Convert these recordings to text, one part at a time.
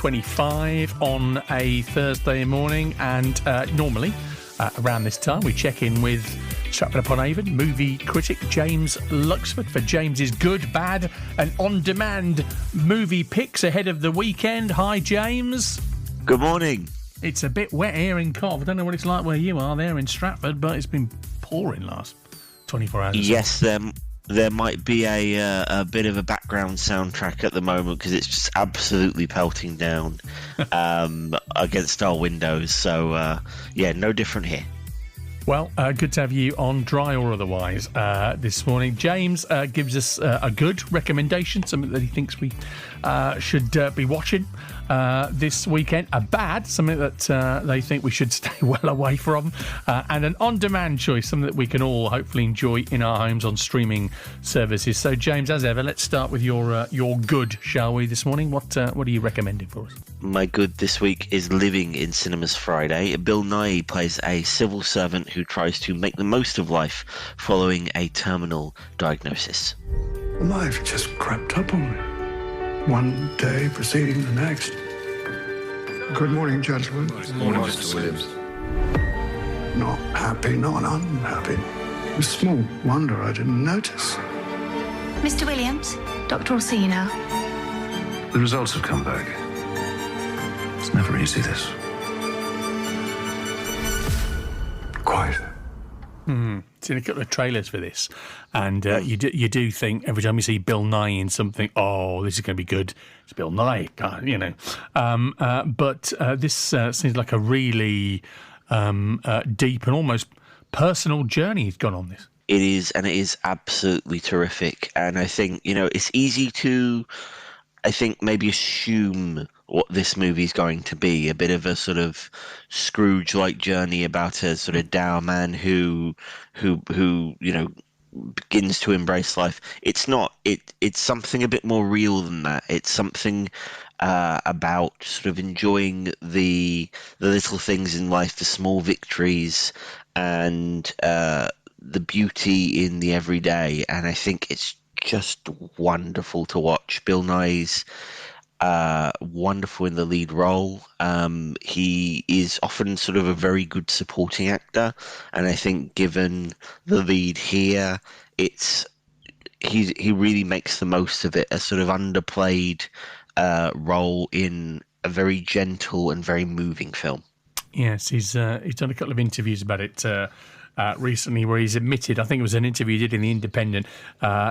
7:25 on a Thursday morning, and normally around this time we check in with Stratford-upon-Avon movie critic James Luxford for James's good, bad and on-demand movie picks ahead of the weekend. Hi, James. Good morning. It's a bit wet here in Cov. I don't know what it's like where you are there in Stratford, but it's been pouring last 24 hours. Yes, there might be a bit of a background soundtrack at the moment because it's just absolutely pelting down against our windows. So, no different here. Well, good to have you on, dry or otherwise, this morning. James gives us a good recommendation, something that he thinks we should be watching this weekend. A bad, something that they think we should stay well away from. And an on-demand choice, something that we can all hopefully enjoy in our homes on streaming services. So, James, as ever, let's start with your good, shall we, this morning? What are you recommending for us? My good this week is Living in Cinemas Friday. Bill Nighy plays a civil servant who tries to make the most of life following a terminal diagnosis. Life just crept up on me, one day preceding the next. Good morning, gentlemen. Good morning, Mr. Williams. Not happy, not unhappy. A small wonder I didn't notice. Mr. Williams, Dr. Orsino. The results have come back. It's never easy, this. Quite. Seen a couple of trailers for this, and you do think every time you see Bill Nighy in something, oh, this is going to be good. It's Bill Nighy, you know. But this seems like a really deep and almost personal journey he's gone on this. It is, and it is absolutely terrific. And I think, it's easy to, maybe assume what this movie is going to be, a bit of a sort of Scrooge-like journey about a sort of dour man who begins to embrace life. It's not. It's something a bit more real than that. It's something about sort of enjoying the little things in life, the small victories, and the beauty in the everyday. And I think it's just wonderful to watch. Bill Nighy's wonderful in the lead role. He is often sort of a very good supporting actor, and I think given the lead here, he really makes the most of it. A sort of underplayed role in a very gentle and very moving film. Yes, he's done a couple of interviews about it recently, where he's admitted, I think it was an interview he did in The Independent,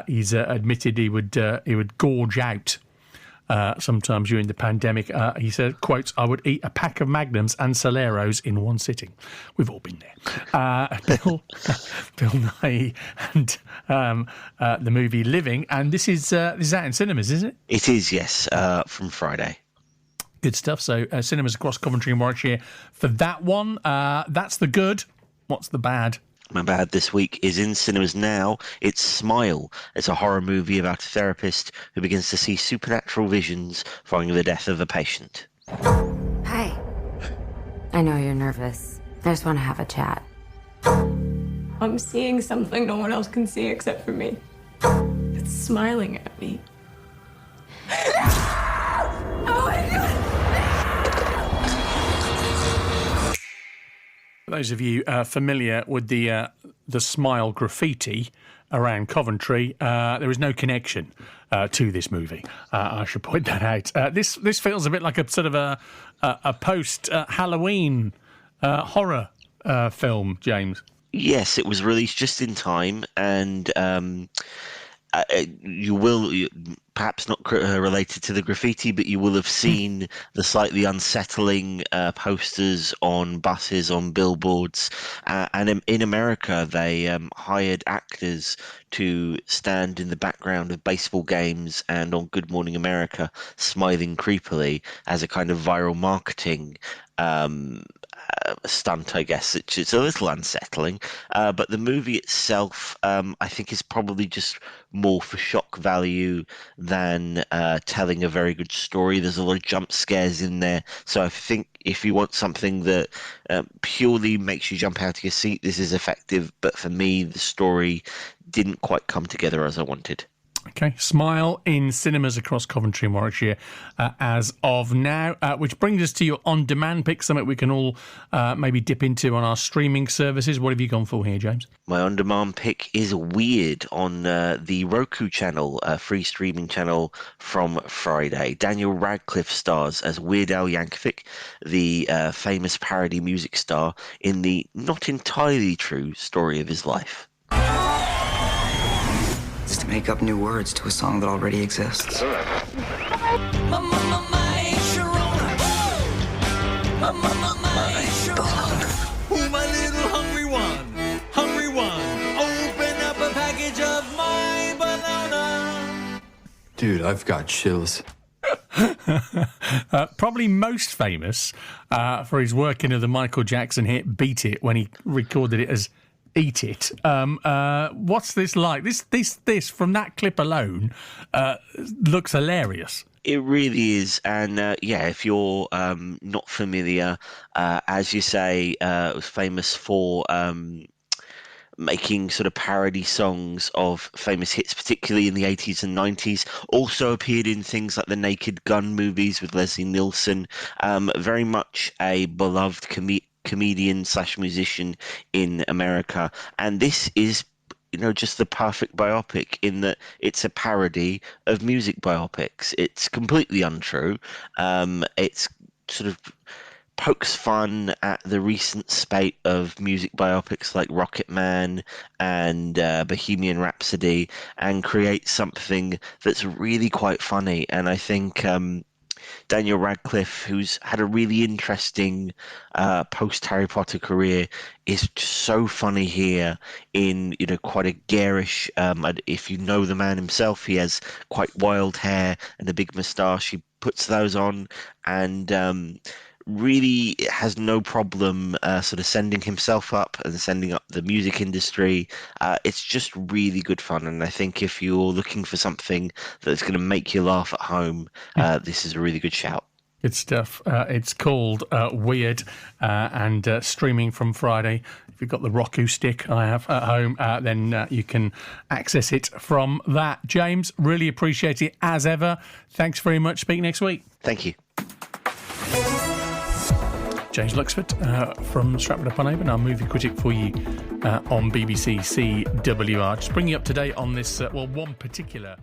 he's admitted he would gorge out sometimes during the pandemic. He said, quotes, "I would eat a pack of Magnums and Soleros in one sitting." We've all been there. Bill Nighy and the movie Living, and this is out in cinemas, isn't it? It is, yes, from Friday. Good stuff. So cinemas across Coventry and Warwickshire for that one. That's the good. What's the bad? My bad this week is in cinemas now. It's Smile. It's a horror movie about a therapist who begins to see supernatural visions following the death of a patient. Hi. I know you're nervous. I just want to have a chat. I'm seeing something no one else can see except for me. It's smiling at me. Oh my God! Those of you familiar with the Smile graffiti around Coventry, there is no connection to this movie. I should point that out. This feels a bit like a sort of a post Halloween horror film, James. Yes, it was released just in time, and you will, perhaps not related to the graffiti, but you will have seen the slightly unsettling posters on buses, on billboards. And in America, they hired actors to stand in the background of baseball games and on Good Morning America, smiling creepily as a kind of viral marketing stunt, I guess. It's a little unsettling, but the movie itself, I think, is probably just more for shock value than telling a very good story. There's a lot of jump scares in there, so I think if you want something that purely makes you jump out of your seat, this is effective. But for me, the story didn't quite come together as I wanted. Okay, Smile in cinemas across Coventry and Warwickshire as of now, which brings us to your on-demand pick, something we can all maybe dip into on our streaming services. What have you gone for here, James? My on-demand pick is Weird on the Roku channel, free streaming channel from Friday. Daniel Radcliffe stars as Weird Al Yankovic, the famous parody music star, in the not entirely true story of his life. Is to make up new words to a song that already exists. Dude, I've got chills. Probably most famous for his work into the Michael Jackson hit "Beat It" when he recorded it as "Eat It." What's this like? This from that clip alone looks hilarious. It really is, and if you're not familiar, as you say, it was famous for making sort of parody songs of famous hits, particularly in the 80s and 90s. Also appeared in things like the Naked Gun movies with Leslie Nielsen. Very much a beloved comedian / musician in America, and this is just the perfect biopic in that it's a parody of music biopics. It's completely untrue. It's sort of pokes fun at the recent spate of music biopics like Rocket Man and Bohemian Rhapsody, and creates something that's really quite funny. And I think Daniel Radcliffe, who's had a really interesting post-Harry Potter career, is just so funny here in quite a garish, if you know the man himself, he has quite wild hair and a big moustache. He puts those on and really has no problem sort of sending himself up and sending up the music industry. It's just really good fun, and I think if you're looking for something that's going to make you laugh at home, this is a really good shout. Good stuff. It's called Weird and streaming from Friday. If you've got the Roku stick I have at home, then you can access it from that. James, really appreciate it as ever. Thanks very much. Speak next week. Thank you. James Luxford from Stratford-upon-Avon, our movie critic for you on BBC CWR. Just bringing you up to date on this, one particular